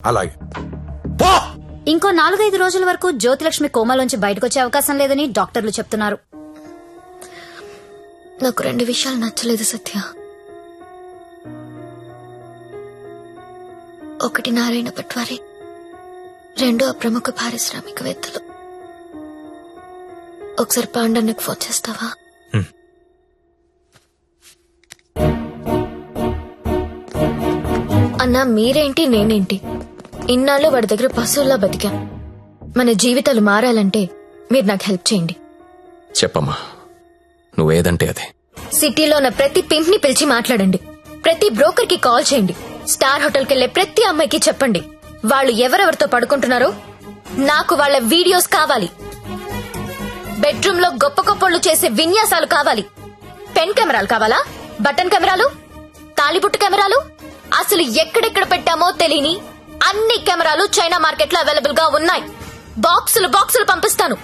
అలాగే పో. ఇంకో 4-5 రోజుల వరకు జ్యోతిలక్ష్మి కోమాలోంచి బయటకొచ్చే అవకాశం లేదని డాక్టర్లు చెప్తున్నారు. నాకు 2 విషయాలు నచ్చలేదు సత్య. ఒకటి నారాయణ పట్వారి, 2 ప్రముఖ పారిశ్రామికవేత్తలు. ఒకసారి పాండన్నకు ఫోన్ చేస్తావా? అన్నా మీరేంటి నేనేంటి, ఇన్నాళ్ళు వాడి దగ్గర పశువుల్లా బతికాం. మన జీవితాలు మారాలంటే మీరు నాకు హెల్ప్ చేయండి. చెప్పమ్మా, నువ్వేదంటే అదే. సిటీలో ఉన్న ప్రతి పింప్ ని పిలిచి మాట్లాడండి. ప్రతి బ్రోకర్ కి కాల్ చేయండి. స్టార్ హోటల్ కెళ్లే ప్రతి అమ్మాయికి చెప్పండి వాళ్ళు ఎవరెవరితో పడుకుంటున్నారో నాకు వాళ్ళ వీడియోస్ కావాలి. బెడ్రూమ్ లో గొప్ప గొప్పలు చేసే విన్యాసాలు కావాలి. పెన్ కెమెరాలు కావాలా, బటన్ కెమెరాలు, తాళిబుట్టు కెమెరాలు, అసలు ఎక్కడెక్కడ పెట్టామో తెలియని అన్ని కెమెరాలు చైనా మార్కెట్ లో అవైలబుల్ గా ఉన్నాయి. బాక్సులు బాక్సులు పంపిస్తాను.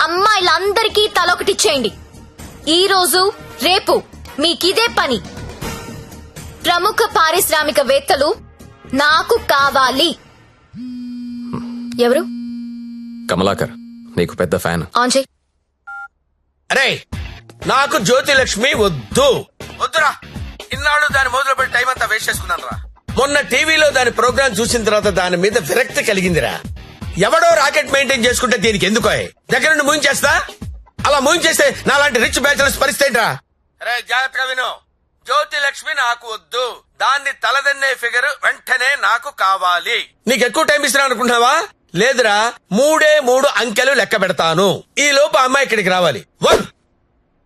అమ్మాయిలందరికీ తలొకటి చేయండి. ఈ రోజు రేపు మీకిదే పని. ప్రముఖ పారిశ్రామికవేత్తలు నాకు కావాలి. ఎవరు? కమలాకర్, నీకు పెద్ద ఫ్యాన్. ఆన్ చేయి. అరే నాకు జ్యోతిలక్ష్మి వద్దు. వద్దురా, ఇన్నాళ్ళు దాని మొదలు పెట్టి టైం అంతా వేస్ట్ చేసుకున్నాను రా. మొన్న టీవీలో దాని ప్రోగ్రామ్ చూసిన తర్వాత దాని మీద విరక్తి కలిగిందిరా. ఎవడో రాకెట్ మెయింటైన్ చేసుకుంటే దీనికి ఎందుకో దగ్గర నుండి మూయించేస్తా. అలా మూయించేస్తే నాలాంటి రిచ్ బ్యాచులర్స్ పరిస్థితి రా. అరే జాగ్రత్తగా విను, జ్యోతిలక్ష్మి నాకు వద్దు. దాన్ని తలదన్నే ఫిగర్ వెంటనే నాకు కావాలి. నీకు ఎక్కువ టైం ఇస్తున్నా అనుకుంటున్నావా? లేదురా, 3 అంకెలు లెక్క పెడతాను. ఈ లోపు అమ్మాయి ఇక్కడికి రావాలి. 1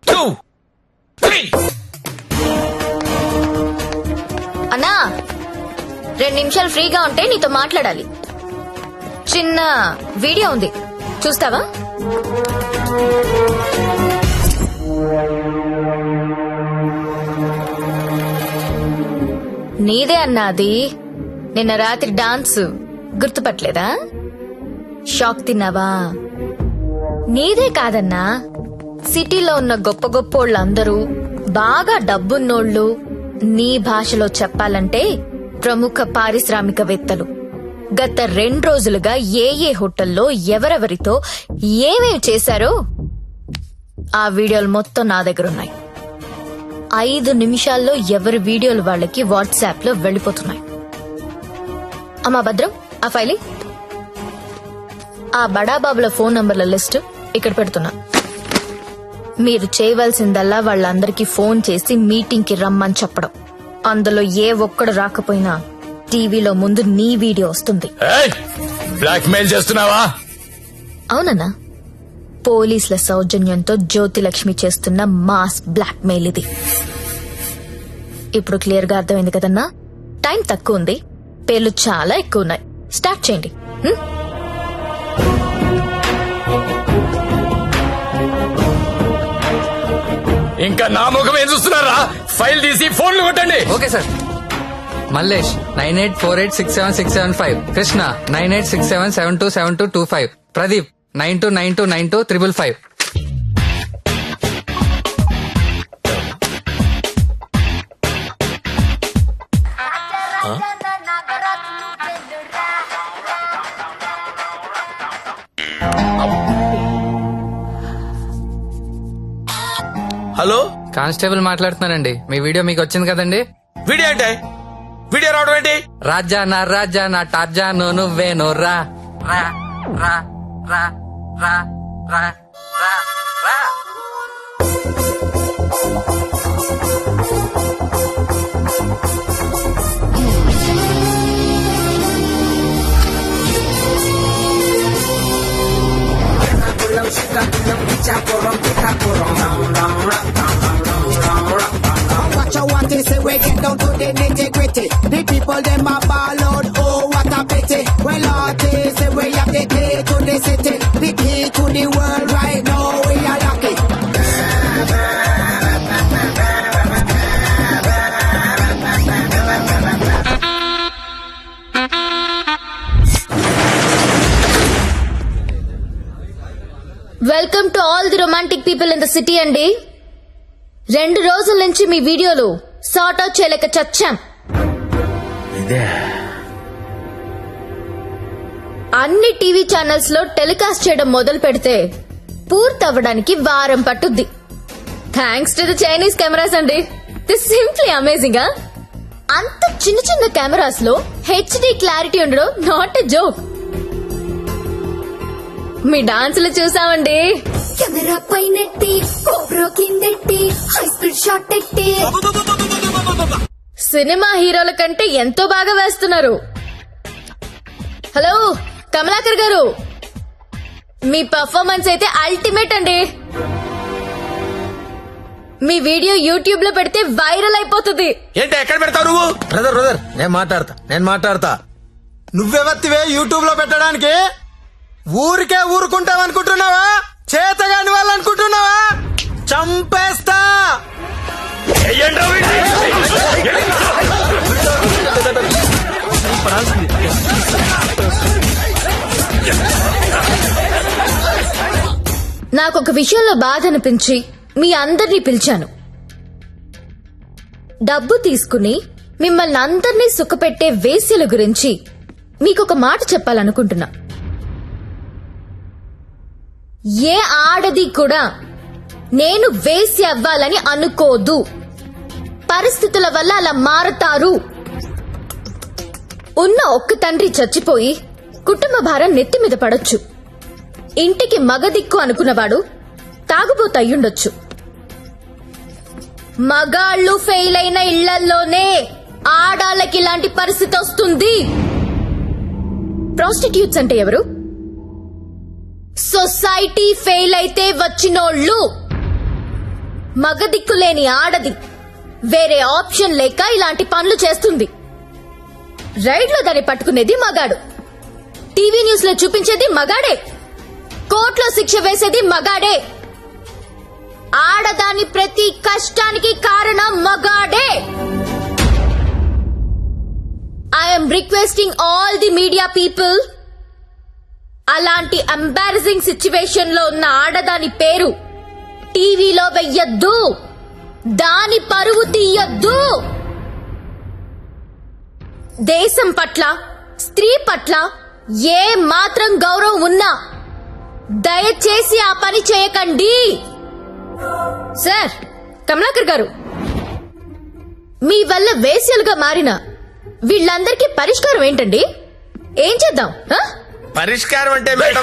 2 3. అన్నా 2 నిమిషాలు ఫ్రీగా ఉంటే నీతో మాట్లాడాలి. చిన్న వీడియో ఉంది, చూస్తావా? నీదే అన్నా అది. నిన్న రాత్రి డాన్స్ గుర్తుపట్టలేదా? షాక్ తిన్నావా? నీదే కాదన్నా, సిటీలో ఉన్న గొప్ప గొప్పోళ్ళందరూ బాగా డబ్బున్నోళ్ళు. నీ భాషలో చెప్పాలంటే ప్రముఖ పారిశ్రామికవేత్తలు గత 2 రోజులుగా ఏ హోటల్లో ఎవరెవరితో ఏమేమి చేశారో ఆ వీడియోలు మొత్తం నా దగ్గర ఉన్నాయి. 5 నిమిషాల్లో ఎవరి వీడియోలు వాళ్ళకి వాట్సాప్ లో వెళ్లిపోతున్నాయి. అమ్మా భద్రం, ఆ ఫైలి ఆ బడాబాబుల ఫోన్ నంబర్ల లిస్ట్ ఇక్కడ పెడుతున్నా. మీరు చేయవలసిందల్లా వాళ్ళందరికీ ఫోన్ చేసి మీటింగ్ కి రమ్మని చెప్పడం. అందులో ఏ ఒక్కడు రాకపోయినా టీవీలో ముందు నీ వీడియో వస్తుంది. బ్లాక్ మెయిల్ చేస్తున్నావా? అవునన్నా, పోలీసుల సౌజన్యంతో జ్యోతిలక్ష్మి చేస్తున్న మాస్ బ్లాక్ మెయిల్ ఇది. ఇప్పుడు క్లియర్ గా అర్థమైంది కదన్నా? టైం తక్కువ ఉంది, పేర్లు చాలా ఎక్కువ ఉన్నాయి. స్టార్ట్ చేయండి. ఇంకా నా ముఖం ఏం చూస్తున్నారా? ఫైల్ తీసి ఫోన్లు కొట్టండి. Okay sir. Mallesh 9848676775, Krishna 9867727225, Pradeep 92929255. Hello, constable మాట్లాడుతున్నానండి. మీ వీడియో మీకు వచ్చింది కదండి? వీడియో అంటే వీడియో రావడం ఏంటి? రాజా నా టార్జాను నువ్వేను రా రా రా రా రా రా రా రా. Watch out what they say, we get down to the nitty-gritty. The people them a ball out, oh what a pity. Well artists say we have the key to the city, the key to the world right now, we are lucky. Welcome to all the romantic people in the city అండి. 2 రోజుల నుంచి మీ వీడియోలు sort out చేయలేక చచ్చాం. అన్ని TV channels లో telecast చేయడం మొదలు పెడితే పూర్తవ్వడానికి వారం పట్టుద్ది. Thanks to the Chinese cameras అండి. This simply amazing. అంత చిన్న చిన్న కెమెరాస్ లో హెచ్డి క్లారిటీ ఉండడం నాట్ ఎ జోక్. మీ డాన్సులు చూసామండి. కెమెరా పైనెట్టి కోబ్రా కిందెట్టి హై స్పీడ్ షాట్ ఎట్టి సినిమా హీరోల కంటే ఎంతో బాగా వేస్తున్నారు. హలో కమలాకర్ గారు, మీ పర్ఫార్మెన్స్ అయితే అల్టిమేట్ అండి. మీ వీడియో యూట్యూబ్ లో పెడితే వైరల్ అయిపోతుంది. ఏంటి ఎక్కడ పెడతావు నువ్వు? బ్రదర్ నేను మాట్లాడతా. నువ్వెవత్తివే యూట్యూబ్ లో పెట్టడానికి? ఊరికే ఊరుకుంటావనుకుంటున్నావా? చేతగాని వాళ్ళు అనుకుంటున్నావా? చంపేస్తా. నాకొక విషయంలో బాధ అనిపించి మీ అందరినీ పిలిచాను. డబ్బు తీసుకుని మిమ్మల్ని అందరినీ సుఖపెట్టే వేశ్యల గురించి మీకొక మాట చెప్పాలనుకుంటున్నా. ఏ ఆడది కూడా నేను వేశ్య అవ్వాలని అనుకోదు. పరిస్థితుల వల్ల అలా మారతారు. ఉన్న ఒక్క తండ్రి చచ్చిపోయి కుటుంబ భారం నెత్తి మీద పడొచ్చు. ఇంటికి మగదిక్కు అనుకున్నవాడు తాగుబోతయ్యుండొచ్చు. మగాళ్ళు ఫెయిల్ అయిన ఇళ్లల్లోనే ఆడాళ్ళకి ఇలాంటి పరిస్థితి వస్తుంది. ప్రాస్టిట్యూట్స్ అంటే ఎవరు? సొసైటీ ఫెయిల్ అయితే వచ్చినోళ్ళు. మగదిక్కు లేని ఆడది వేరే ఆప్షన్ లేక ఇలాంటి పనులు చేస్తుంది. రైడ్ లో దాన్ని పట్టుకునేది మగాడు, టీవీ న్యూస్ లో చూపించేది మగాడే, కోర్టులో శిక్ష వేసేది మగాడే. ఆడదాని ప్రతి కష్టానికి కారణం మగాడే. I'm requesting all the media people, అలాంటి ఎంబారసింగ్ సిచ్యువేషన్ లో ఉన్న ఆడదాని పేరు టీవీలో వెయ్యొద్దు. దాని పరువు తీయొద్దు. దేశం పట్ల, స్త్రీ పట్ల ఏ మాత్రం గౌరవం ఉన్నా దయచేసి ఆ పని చేయకండి. సార్ కమలాకర్ గారు, మీ వల్ల వేశ్యలుగా మారిన వీళ్ళందరికీ పరిష్కారం ఏంటండి? ఏం చేద్దాం? పరిష్కారం అంటే మేడం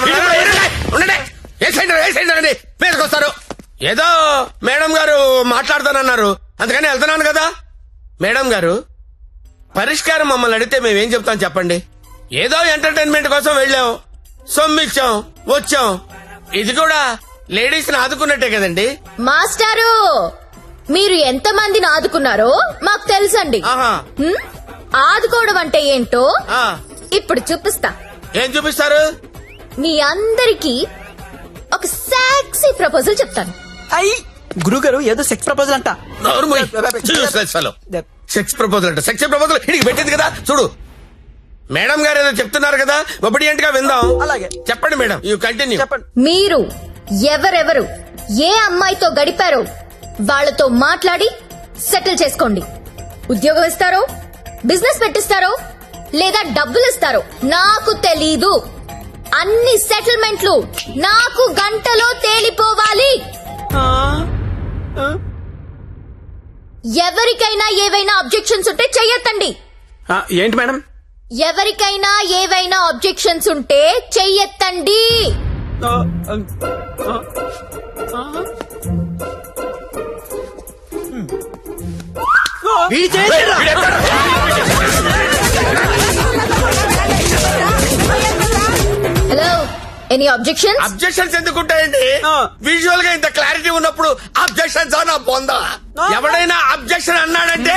మీదకొస్తారు. ఏదో మేడం గారు మాట్లాడతానన్నారు, అందుకని వెళ్తున్నాను కదా. మేడం గారు, పరిష్కారం మమ్మల్ని అడిగితే మేమేం చెప్తాం చెప్పండి? ఏదో ఎంటర్టైన్మెంట్ కోసం వెళ్ళాం, సొమ్మిచ్చాం, వచ్చాం. ఇది కూడా లేడీస్ ని ఆదుకున్నట్టే కదండి. మాస్టారు, మీరు ఎంత మందిని ఆదుకున్నారో మాకు తెలుసండి. ఆహా. ఆదుకోవడం అంటే ఏంటో ఆ. ఇప్పుడు చూపిస్తా. ఏం చూపిస్తారు? మీ అందరికీ ఒక సెక్సీ ప్రపోజల్ చెప్తాను. అయ్యి గురుగారు ఏదో సెక్స్ ప్రపోజల్ అంట. సెక్స్ ప్రపోజల్ అంట. సెక్స్ ప్రపోజల్ ఇడికి పెట్టింది కదా చూడు. మేడం గారు ఏదో చెప్తున్నారు కదా, ఒబిడియంట్ గా విందాం. అలాగే చెప్పండి మేడం, యూ కంటిన్యూ. చెప్పండి. మీరు ఎవరెవరు ఏ అమ్మాయితో గడిపారో వాళ్ళతో మాట్లాడి సెటిల్ చేసుకోండి. ఉద్యోగం ఇస్తారో, బిజినెస్ పెట్టిస్తారో, లేదా డబ్బులు ఇస్తారో నాకు తెలీదు. అన్ని సెటిల్మెంట్లు నాకు గంటలో తేలిపోవాలి. ఎవరికైనా ఏవైనా అబ్జెక్షన్స్ ఉంటే చెయ్యొద్దండి. ఏంటి మేడం? ఎవరికైనా ఏవైనా అబ్జెక్షన్స్ ఉంటే చెయ్యొద్దండి. Hello, any objections? అబ్జెక్షన్స్ ఎందుకుంటాయండి? విజువల్ గా ఇంత క్లారిటీ ఉన్నప్పుడు అబ్జెక్షన్స్ నా పొందా. ఎవడైనా అబ్జెక్షన్ అన్నాడంటే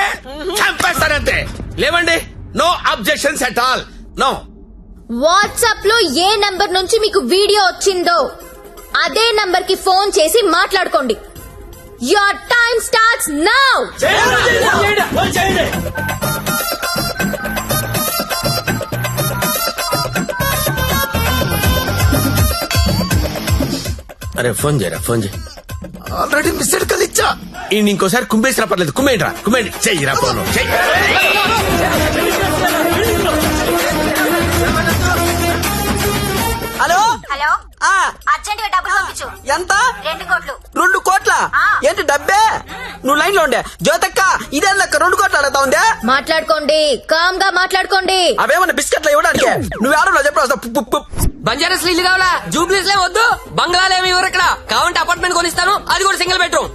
చంపేస్తానంతే. లేవండి, no objections at all. No. WhatsApp లో ఏ నంబర్ నుంచి మీకు వీడియో వచ్చిందో అదే నంబర్ కి ఫోన్ చేసి మాట్లాడుకోండి. Your time starts now. అరే ఫోన్ చేయరా, ఫోన్ చేయి. ఆల్రెడీ మిస్డ్ కాల్ ఇచ్చా. ఇంకోసారి కుమ్మేసినా పర్లేదు, కుమ్మేంట్రా, కుమ్మేండి. చెయ్యిరా ఫోన్. ఎంత 2 కోట్లు 2 కోట్ల ఏంటి డబ్బే నువ్వు లైన్ లో ఉండే జ్యోతక్క ఇదే లెక్క 2 కోట్లు అడుగుతా ఉందే మాట్లాడుకోండి కామ్ గా మాట్లాడుకోండి. అవేమన్నా బిస్కెట్లు ఇవ్వడానికి నువ్వు ఆడలో చెప్పు బంజారాస్ ఇల్లు కావాలా జూబ్లీస్ లే వద్దు బంగ్లాలు ఏమి ఇవ్వరు ఇక్కడ కావాలంటే అపార్ట్మెంట్ కొనిస్తాను అది కూడా సింగిల్ బెడ్రూమ్.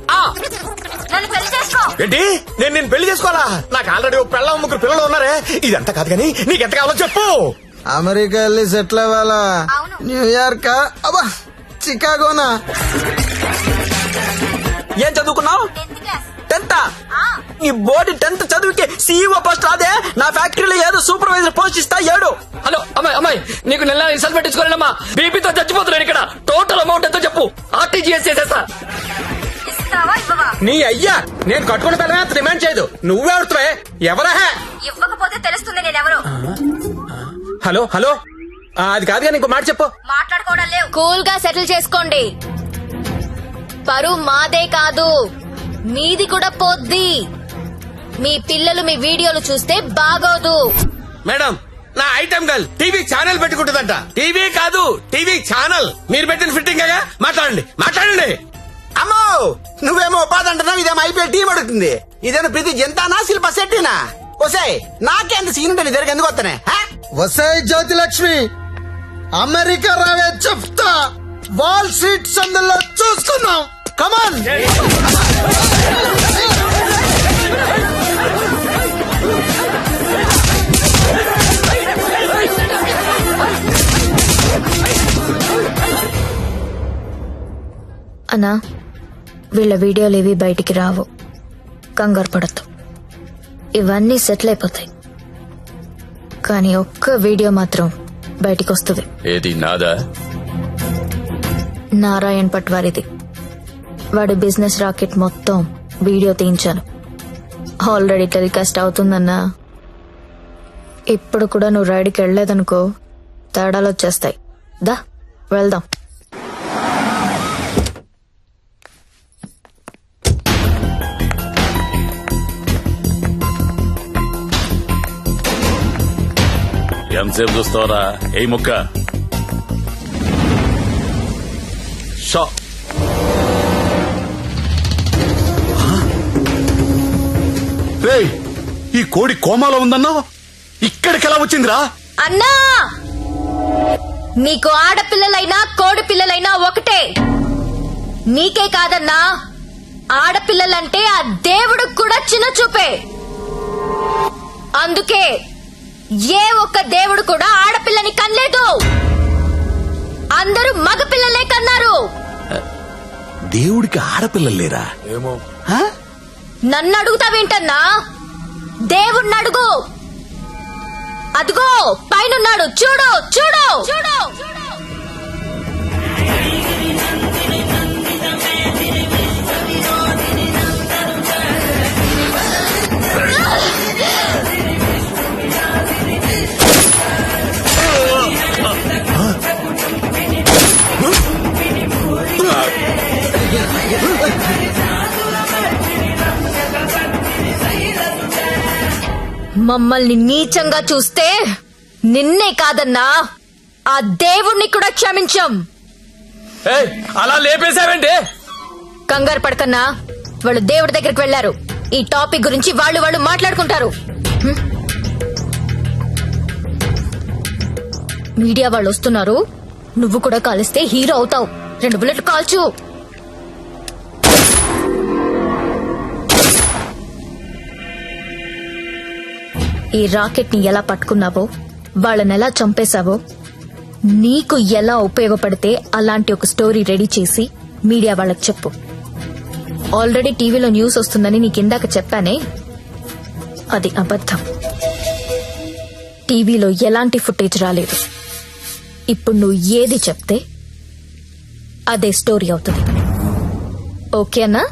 నన్ను పెళ్లి చేసుకో. ఏంటి నేను పెళ్లి చేసుకోవాలా? నాకు ఆల్రెడీ 3 పిల్లలు ఉన్నారే. ఇదంతా కాదు కానీ నీకెంత కావాలో చెప్పు. అమెరికా వెళ్ళి సెటిల్ అవ్వాలా? న్యూయార్క్ అబ్బా చికాగోనా? ఏం చదువుకున్నావు? 10th ఈ బోర్డు 10th చదువుకి సీఈఓ పోస్ట్ రాదే నా ఫ్యాక్టరీలో ఏదో సూపర్వైజర్ పోస్ట్ ఇస్తా 7. హలో అమ్మాయి నీకు నెల రిసల్ట్ పెట్టించుకోలేనమ్మా బీపీతో చచ్చిపోతున్నాను ఇక్కడ టోటల్ అమౌంట్ ఎంతో చెప్పు ఆర్టీజీఎస్ చేసేస్తా. నీ అయ్యా నేను కట్టుకున్న పిల్లమే అంత డిమాండ్ చేయదు. నువ్వే అడుగుతావే ఎవరా? ఇవ్వకపోతే తెలుస్తుంది నేనెవరు. హలో అది కాదు కానీ ఇంకో మాట చెప్పు. మాట్లాడుకోవడం లేవు. కూల్ గా సెటిల్ చేసుకోండి. పరువు మాదే కాదు మీది కూడా పోద్ది. మీ పిల్లలు మీ వీడియోలు చూస్తే బాగోదు. మేడం నా ఐటమ్ గర్ల్ టీవీ ఛానల్ పెట్టుకుంటుందంట. టీవీ కాదు టీవీ ఛానల్. మీరు పెట్టిన ఫిట్టింగ్ మాట్లాడండి. అమ్మో నువ్వేమో ఉపాధి అంటున్నావు ఇదేమో ఐపీఎల్ టీం అడుగుతుంది. ఇదేమో ప్రతి జంతానా శిల్ప శెట్టినా? ఒసే నాకేంత సీన్ ఉంటే నీ దగ్గర ఎందుకు వస్తానే? వసాయి జ్యోతిలక్ష్మి అమెరికా రావే చెప్తా. వాల్ స్ట్రీట్ సందులో చూసుకున్నాం. కమాన్ అన్నా వీళ్ళ వీడియోలు ఏవి బయటికి రావు కంగారు పడద్దు. ఇవన్నీ సెటిల్ అయిపోతాయి కానీ ఒక్క వీడియో మాత్రం బయటికి వస్తుంది. ఏది నాదా? నారాయణ్ పట్వారిది. వాడి బిజినెస్ రాకెట్ మొత్తం వీడియో తీయించాను. ఆల్రెడీ టెలికాస్ట్ అవుతుందన్నా. ఇప్పుడు కూడా నువ్వు రైడ్కి వెళ్ళలేదనుకో తేడాలు వచ్చేస్తాయి. దా వెళ్దాం. ఎంతసేపు చూస్తావరా? ఏ ముక్క షా రేయ్, ఈ కోడి కోమాలో ఉందన్నావు ఇక్కడికి ఎలా వచ్చిందిరా? అన్నా నీకు ఆడపిల్లలైనా కోడి పిల్లలైనా ఒకటే. నీకే కాదన్నా ఆడపిల్లలంటే ఆ దేవుడికి కూడా చిన్న చూపే. అందుకే ఏ ఒక్క దేవుడు కూడా ఆడపిల్లని కనలేదు. అందరూ మగ పిల్లలే కన్నారు. దేవుడికి ఆడపిల్లలు లేరా? ఏమో. నన్ను అడుగుతావేంటన్నా? దేవుణ్ణి అడుగు. అదిగో పైనున్నాడు చూడు చూడు చూడు. మమ్మల్ని నీచంగా చూస్తే నిన్నే కాదన్నా ఆ దేవుణ్ణి కూడా క్షమించం. అలా లేపేశావంటే? కంగారు పడకన్నా వాళ్ళు దేవుడి దగ్గరికి వెళ్లారు. ఈ టాపిక్ గురించి వాళ్ళు మాట్లాడుకుంటారు. మీడియా వాళ్ళు వస్తున్నారు. నువ్వు కూడా కాలిస్తే హీరో అవుతావు. 2 బుల్లెట్లు కాల్చు. ఈ రాకెట్ ని ఎలా పట్టుకున్నావో వాళ్ళనెలా చంపేశావో నీకు ఎలా ఉపయోగపడితే అలాంటి ఒక స్టోరీ రెడీ చేసి మీడియా వాళ్ళకి చెప్పు. ఆల్రెడీ టీవీలో న్యూస్ వస్తుందని నీకిందాక చెప్పానే అది అబద్ధం. టీవీలో ఎలాంటి ఫుటేజ్ రాలేదు. ఇప్పుడు నువ్వు ఏది చెప్తే అదే స్టోరీ అవుతుంది. ఓకే అన్నా?